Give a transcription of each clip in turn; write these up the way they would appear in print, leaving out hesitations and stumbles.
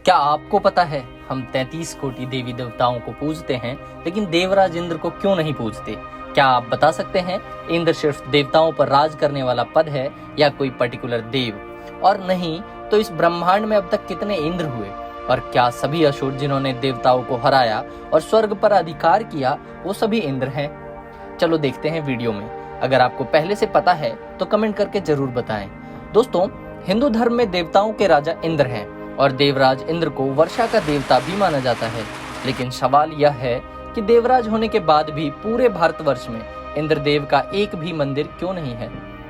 क्या आपको पता है हम 33 कोटि देवी देवताओं को पूजते हैं, लेकिन देवराज इंद्र को क्यों नहीं पूजते? क्या आप बता सकते हैं इंद्र सिर्फ देवताओं पर राज करने वाला पद है या कोई पर्टिकुलर देव? और नहीं तो इस ब्रह्मांड में अब तक कितने इंद्र हुए? और क्या सभी असुर जिन्होंने देवताओं को हराया और स्वर्ग पर अधिकार किया वो सभी इंद्र हैं? चलो देखते हैं वीडियो में। अगर आपको पहले से पता है तो कमेंट करके जरूर बताएं। दोस्तों, हिंदू धर्म में देवताओं के राजा इंद्र हैं और देवराज इंद्र को वर्षा का देवता भी माना जाता है। लेकिन सवाल यह है कि देवराज होने के बाद भी पूरे भारतवर्ष में इंद्रदेव का एक भी मंदिर क्यों नहीं है?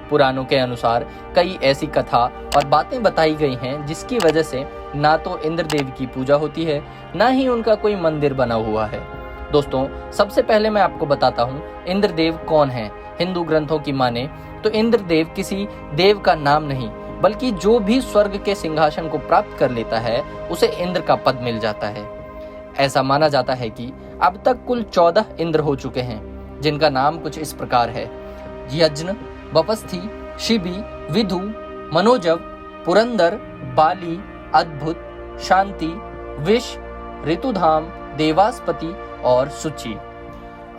पुराणों के अनुसार कई ऐसी कथा और बातें बताई गई हैं जिसकी वजह से ना तो इंद्रदेव की पूजा होती है, ना ही उनका कोई मंदिर बना हुआ है। दोस्तों, सबसे पहले मैं आपको बताता हूँ इंद्रदेव कौन है। हिंदू ग्रंथों की माने तो इंद्रदेव किसी देव का नाम नहीं, बल्कि जो भी स्वर्ग के सिंहासन को प्राप्त कर लेता है उसे इंद्र का पद मिल जाता है। ऐसा माना जाता है कि अब तक कुल 14 इंद्र हो चुके हैं, जिनका नाम कुछ इस प्रकार है: यज्ञ, बपस्थी, शिबी, विधु, मनोजव, पुरंदर, बाली, अद्भुत, शांति, विष, ऋतुधाम, देवास्पति और सुचि।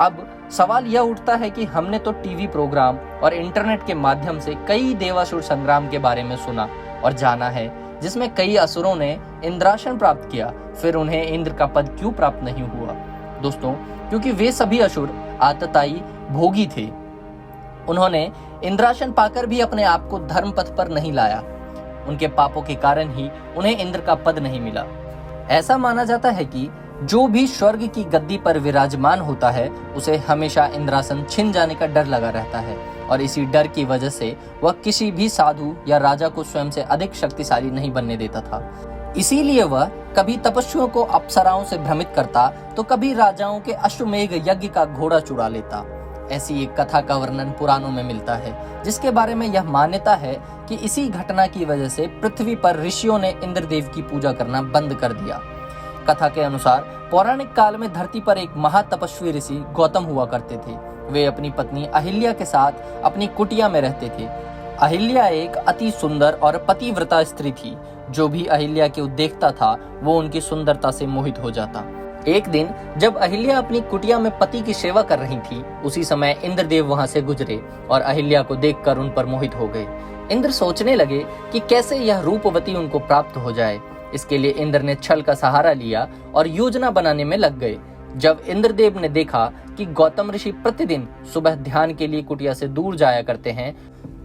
अब सवाल यह उठता है कि हमने तो टीवी प्रोग्राम और इंटरनेट के माध्यम से कई देवासुर संग्राम के बारे में सुना और जाना है, जिसमें कई असुरों ने इंद्रासन प्राप्त किया, फिर उन्हें इंद्र का पद क्यों प्राप्त नहीं हुआ? दोस्तों, क्योंकि वे सभी असुर आतताई भोगी थे। उन्होंने इंद्रासन पाकर भी अपने आप को धर्म पथ पर नहीं लाया। उनके पापों के कारण ही उन्हें इंद्र का पद नहीं मिला। ऐसा माना जाता है कि जो भी स्वर्ग की गद्दी पर विराजमान होता है उसे हमेशा इंद्रासन छिन जाने का डर लगा रहता है, और इसी डर की वजह से वह किसी भी साधु या राजा को स्वयं से अधिक शक्तिशाली नहीं बनने देता था। इसीलिए वह कभी तपस्वियों को अप्सराओं से भ्रमित करता तो कभी राजाओं के अश्वमेघ यज्ञ का घोड़ा चुरा लेता। ऐसी एक कथा का वर्णन पुराणों में मिलता है, जिसके बारे में यह मान्यता है कि इसी घटना की वजह से पृथ्वी पर ऋषियों ने इंद्रदेव की पूजा करना बंद कर दिया। कथा के अनुसार पौराणिक काल में धरती पर एक महातपस्वी ऋषि गौतम हुआ करते थे। वे अपनी पत्नी अहिल्या के साथ अपनी कुटिया में रहते थे। अहिल्या एक अति सुंदर और पतिव्रता स्त्री थी। जो भी अहिल्या को देखता था वो उनकी सुंदरता से मोहित हो जाता। एक दिन जब अहिल्या अपनी कुटिया में पति की सेवा कर रही थी, उसी समय इंद्रदेव वहां से गुजरे और अहिल्या को देखकर उन पर मोहित हो गए। इंद्र सोचने लगे कि कैसे यह रूपवती उनको प्राप्त हो जाए। इसके लिए इंद्र ने छल का सहारा लिया और योजना बनाने में लग गए। जब इंद्रदेव ने देखा कि गौतम ऋषि प्रतिदिन सुबह ध्यान के लिए कुटिया से दूर जाया करते हैं,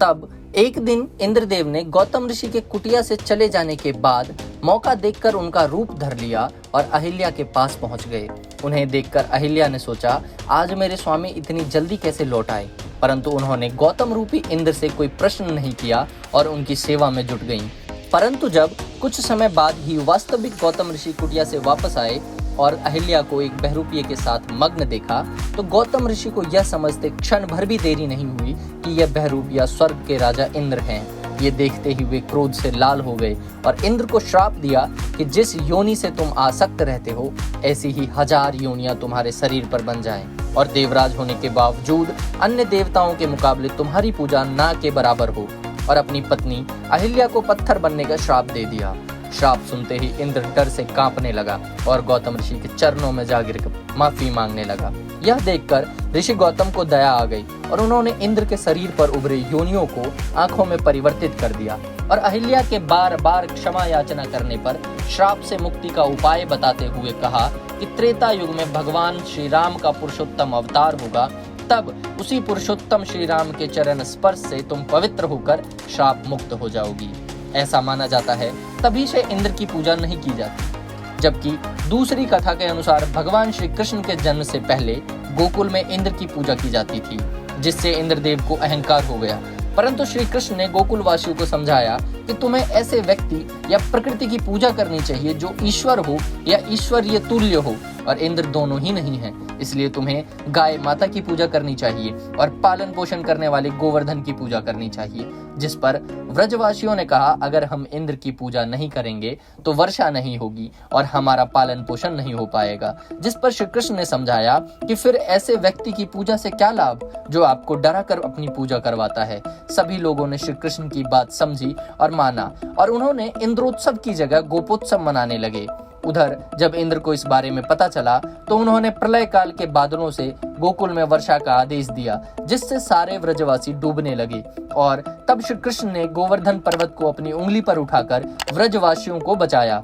तब एक दिन इंद्रदेव ने गौतम ऋषि के कुटिया से चले जाने के बाद मौका देखकर उनका रूप धर लिया और अहिल्या के पास पहुंच गए। उन्हें देखकर अहिल्या ने सोचा, आज मेरे स्वामी इतनी जल्दी कैसे लौट आए? परंतु उन्होंने गौतम रूपी इंद्र से कोई प्रश्न नहीं किया और उनकी सेवा में जुट गईं। परंतु जब कुछ समय बाद ही वास्तविक गौतम ऋषि कुटिया से वापस आए और अहिल्या को एक बहरूपिये के साथ मग्न देखा, तो गौतम ऋषि को यह समझते क्षण भर भी देरी नहीं हुई कि यह बहरूपिया स्वर्ग के राजा इंद्र हैं। ये देखते ही वे क्रोध से लाल हो गए और इंद्र को श्राप दिया कि जिस योनि से तुम आसक्त रहते हो, ऐसी ही 1000 योनियां तुम्हारे शरीर पर बन जाएं, और देवराज होने के बावजूद अन्य देवताओं के मुकाबले तुम्हारी पूजा ना के बराबर हो। और अपनी पत्नी अहिल्या को पत्थर बनने का श्राप दे दिया। श्राप सुनते ही इंद्र डर से कांपने लगा और गौतम ऋषि के चरणों में जा गिरकर माफी मांगने लगा। यह देखकर ऋषि गौतम को दया आ गई और उन्होंने इंद्र के शरीर पर उभरे योनियों को आंखों में परिवर्तित कर दिया और अहिल्या के बार बार क्षमा याचना करने पर श्राप से मुक्ति का उपाय बताते हुए कहा कि त्रेता युग में भगवान श्री राम का पुरुषोत्तम अवतार होगा, तब उसी पुरुषोत्तम श्री राम के चरण स्पर्श से तुम पवित्र होकर श्राप मुक्त हो जाओगी। ऐसा माना जाता है, तभी से इंद्र की पूजा नहीं की जाती। जबकि दूसरी कथा के अनुसार भगवान श्री कृष्ण के जन्म से पहले गोकुल में इंद्र की पूजा की जाती थी, जिससे इंद्रदेव को अहंकार हो गया। परंतु श्री कृष्ण ने गोकुल वासियों को समझाया कि तुम्हें ऐसे व्यक्ति या प्रकृति की पूजा करनी चाहिए जो ईश्वर हो या ईश्वरीय तुल्य हो, और इंद्र दोनों ही नहीं है। इसलिए तुम्हें गाय माता की पूजा करनी चाहिए और पालन पोषण करने वाले गोवर्धन की पूजा करनी चाहिए। जिस पर व्रजवासियों ने कहा, अगर हम इंद्र की पूजा नहीं करेंगे तो वर्षा नहीं होगी और हमारा पालन पोषण नहीं हो पाएगा। जिस पर श्री कृष्ण ने समझाया कि फिर ऐसे व्यक्ति की पूजा से क्या लाभ जो आपको डरा कर अपनी पूजा करवाता है। सभी लोगों ने श्री कृष्ण की बात समझी और माना और उन्होंने इंद्रोत्सव की जगह गोपोत्सव मनाने लगे। उधर जब इंद्र को इस बारे में पता चला तो उन्होंने प्रलय काल के बादलों से गोकुल में वर्षा का आदेश दिया, जिससे सारे व्रजवासी डूबने लगे। और तब श्री कृष्ण ने गोवर्धन पर्वत को अपनी उंगली पर उठाकर व्रजवासियों को बचाया।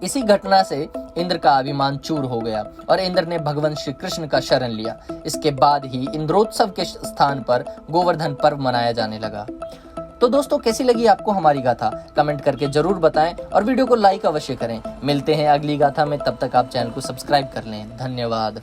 इसी घटना से इंद्र का अभिमान चूर हो गया और इंद्र ने भगवान श्री कृष्ण का शरण लिया। इसके बाद ही इंद्रोत्सव के स्थान पर गोवर्धन पर्व मनाया जाने लगा। तो दोस्तों, कैसी लगी आपको हमारी गाथा? कमेंट करके जरूर बताएं और वीडियो को लाइक अवश्य करें। मिलते हैं अगली गाथा में, तब तक आप चैनल को सब्सक्राइब कर लें। धन्यवाद।